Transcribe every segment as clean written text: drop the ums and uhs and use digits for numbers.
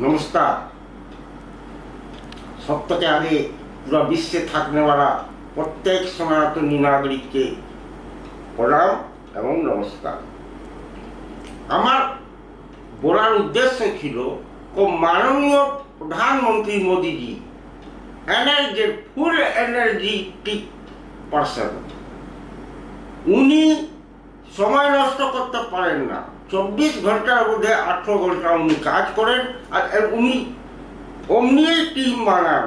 नमस्कार। सप्ताह आगे पूरा विश्व थाकने वाला प्रत्येक सनातनी नागरिक के प्रणाम एवं नमस्कार। আমার বলার উদ্দেশ্য ছিল মাননীয় প্রধানমন্ত্রী মোদীজি এনার্জি ফুল এনার্জেটিক পারসন। উনি সময় নষ্ট করতে পারেন না। 24 ঘন্টার মধ্যে 18 ঘন্টা উনি কাজ করেন আর উনি অমনি টিম বানান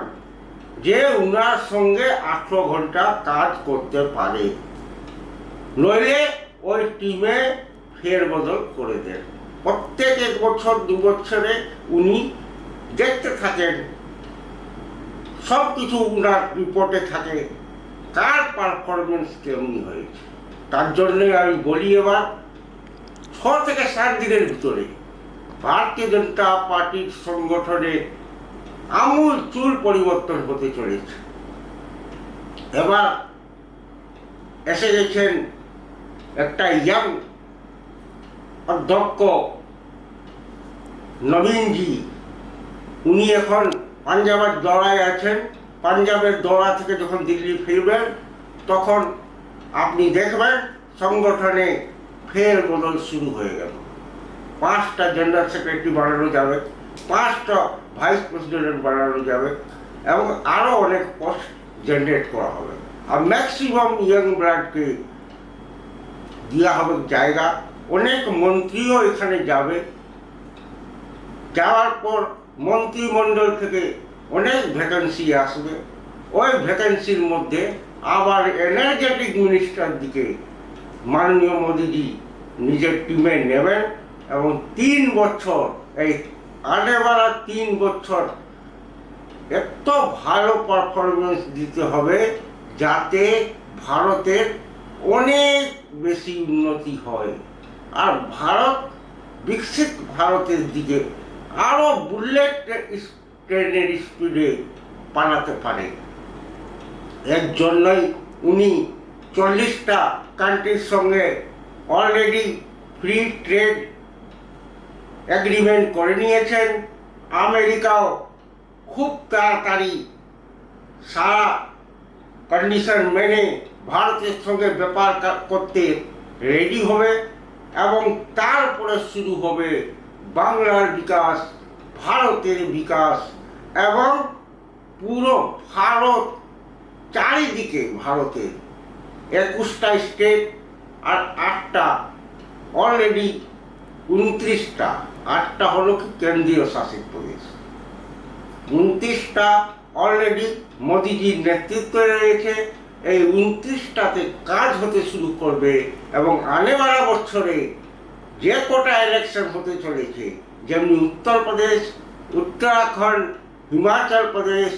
যে উনার সঙ্গে 18 ঘন্টা কাজ করতে পারে, নইলে ওই টিমে ফেরবদল করে দেন। প্রত্যেক 1 বছর 2 বছরে উনি দেখতে থাকেন, সব কিছু উনার রিপোর্টে থাকে কার পারফরমেন্স কেমনি হয়েছে। তার জন্যে আমি বলি এবার 6 থেকে 7 দিনের ভিতরে ভারতীয় জনতা পার্টির সংগঠনে আমূল চূল পরিবর্তন হতে চলেছে। এবার এসে গেছেন একটা ইয়াং অধ্যক্ষ নবীনজি। উনি এখন পাঞ্জাবের দৌড়ায় আছেন। পাঞ্জাবের দৌড়া থেকে যখন দিল্লি ফিরবেন তখন আপনি দেখবেন সংগঠনে ফের বদল শুরু হয়ে গেল। 5টা জেনারেল সেক্রেটারি বানানো যাবে, 5টা ভাইস প্রেসিডেন্ট বানানো যাবে এবং আরও অনেক পোস্ট জেনারেট করা হবে। আর ম্যাক্সিমাম ইয়াং ব্লাডকে দেওয়া হবে জায়গা। অনেক মন্ত্রীও এখানে যাবে। যাওয়ার পর মন্ত্রিমণ্ডল থেকে অনেক ভ্যাকেন্সি আসবে। ওই ভ্যাকেন্সির মধ্যে আবার এনার্জেটিক মিনিস্টার দিকে মাননীয় মোদীজি নিজের টিমে নেবেন এবং 3 বছর এই আনেওয়ালা 3 বছর এত ভালো পারফরমেন্স দিতে হবে যাতে ভারতের অনেক বেশি উন্নতি হয় আর ভারত বিকশিত ভারতের দিকে আরও বুলেট ট্রেনের স্পিডে পালাতে পারে। এর জন্যই উনি 40টা কান্ট্রির সঙ্গে অলরেডি ফ্রি ট্রেড এগ্রিমেন্ট করে নিয়েছেন। আমেরিকাও খুব তাড়াতাড়ি সারা কন্ডিশন মেনে ভারতের সঙ্গে ব্যাপার করতে রেডি হবে এবং তারপরে শুরু হবে বাংলার বিকাশ, ভারতের বিকাশ এবং পুরো ভারত চারিদিকে ভারতের 21টা স্টেট আর 8টা অলরেডি 29টা, 8টা হলো কি কেন্দ্রীয় শাসিত প্রদেশ। 29টা অলরেডি মোদিজির নেতৃত্বে রয়েছে। এই 29টাতে কাজ হতে শুরু করবে এবং আনেওয়ালা বছরে যে কটা ইলেকশন হতে চলেছে, যেমনি উত্তরপ্রদেশ, উত্তরাখণ্ড, হিমাচল প্রদেশ,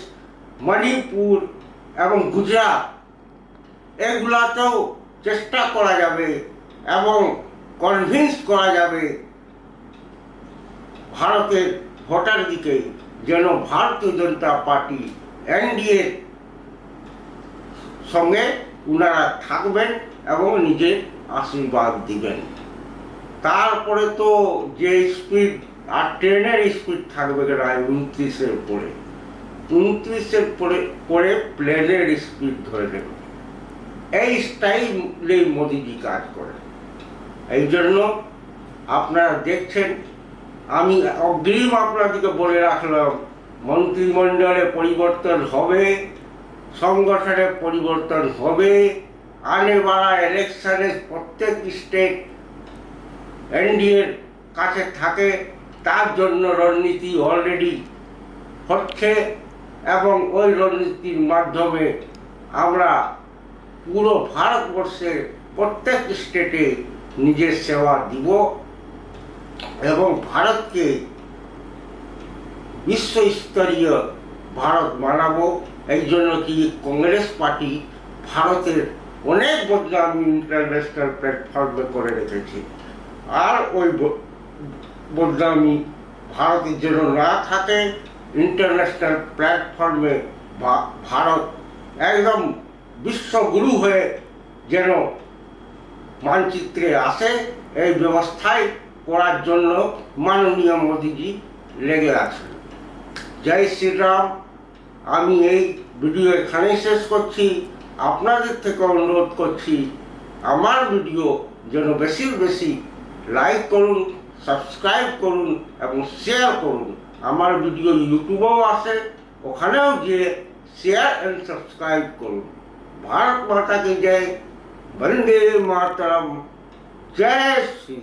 মণিপুর এবং গুজরাট, এগুলাতেও চেষ্টা করা যাবে এবং কনভিন্স করা যাবে ভারতের ভোটার দিকে যেন ভারতীয় জনতা পার্টি এনডিএ সঙ্গে উনারা থাকবেন এবং নিজের আশীর্বাদ দিবেন। তারপরে তো যে স্পিড আর ট্রেনের স্পিড থাকবে না 29-এর পরে, 29-এর পরে প্লেনের স্পিড ধরে নেবে। এই স্টাইলে মোদিজি কাজ করেন। এই জন্য আপনারা দেখছেন, আমি অগ্রিম আপনাদেরকে বলে রাখলাম, মন্ত্রিমণ্ডলে পরিবর্তন হবে, সংগঠনে পরিবর্তন হবে। আনেওয়ালা ইলেকশনে প্রত্যেক স্টেট এনডিএর কাছে থাকে, তার জন্য রণনীতি অলরেডি হচ্ছে এবং ওই রণনীতির মাধ্যমে আমরা পুরো ভারতবর্ষের প্রত্যেক স্টেটে নিজের সেবা দিব এবং ভারতকে বিশ্বস্তরীয় ভারত বানাবো। এই জন্য কি কংগ্রেস পার্টি ভারতের অনেক বদনামি ইন্টারন্যাশনাল প্ল্যাটফর্মে করে রেখেছে। আর ওই বদনামি ভারতের জন্য না থাকে, ইন্টারন্যাশনাল প্ল্যাটফর্মে ভারত একদম বিশ্বগুরু হয়ে যেন মানচিত্রে আসে, এই ব্যবস্থায় করার জন্য মাননীয় মোদীজি লেগে আছেন। জয় শ্রীরাম। আমি এই ভিডিও এখানেই শেষ করছি। আপনাদের থেকে অনুরোধ করছি আমার ভিডিও যেন বেশি লাইক করুন, সাবস্ক্রাইব করুন এবং শেয়ার করুন। আমার ভিডিও ইউটিউবেও আসে, ওখানেও গিয়ে শেয়ার অ্যান্ড সাবস্ক্রাইব করুন। ভারত মাতা কি জয়, বন্দে মাতরম, জয় শ্রী।